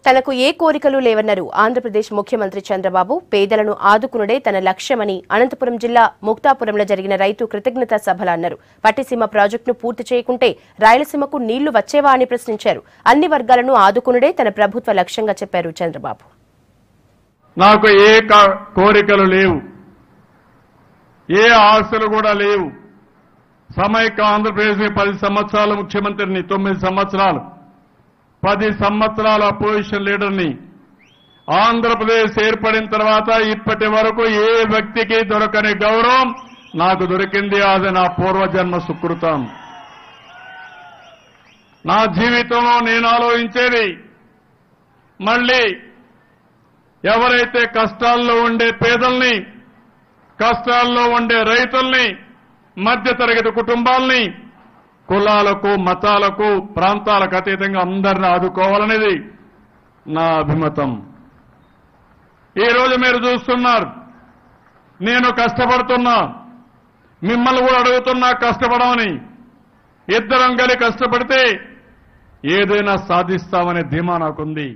తనకు ఏ కోరికలు లేవన్నారు ఆంధ్రప్రదేశ్ ముఖ్యమంత్రి చంద్రబాబు. పేదలను ఆదుకునుడే తన లక్ష్యమని అనంతపురం జిల్లా ముక్తాపురంలో జరిగిన రైతు కృతజ్ఞతా సభలో అన్నారు. పట్టిసీమ ప్రాజెక్టును పూర్తి చేయకుంటే రాయలసీమకు నీళ్లు వచ్చేవా అని ప్రశ్నించారు. అన్ని వర్గాలను ఆదుకునుడే తన ప్రభుత్వ లక్ష్యంగా చెప్పారు చంద్రబాబు. నాకు ఏ కోరికలు లేవు, ఏ ఆశలు కూడా లేవు. సమైక్య ఆంధ్రప్రదేశ్ 10 సంవత్సరాల ముఖ్యమంత్రిని, 9 సంవత్సరాలు, 10 సంవత్సరాల అపోజిషన్ లీడర్ని. ఆంధ్రప్రదేశ్ ఏర్పడిన తర్వాత ఇప్పటి వరకు ఏ వ్యక్తికి దొరకని గౌరవం నాకు దొరికింది. అది నా పూర్వజన్మ సుకృతం. నా జీవితంలో నేను ఆలోచించేది, మళ్ళీ ఎవరైతే కష్టాల్లో ఉండే పేదల్ని, కష్టాల్లో ఉండే రైతుల్ని, మధ్యతరగతి కుటుంబాల్ని, కులాలకు, మతాలకు, ప్రాంతాలకు అతీతంగా అందరిని ఆదుకోవాలనేది నా అభిమతం. ఈరోజు మీరు చూస్తున్నారు, నేను కష్టపడుతున్నా, మిమ్మల్ని కూడా అడుగుతున్నా కష్టపడమని. ఇద్దరం కలిసి కష్టపడితే ఏదైనా సాధిస్తామనే ధీమా నాకుంది.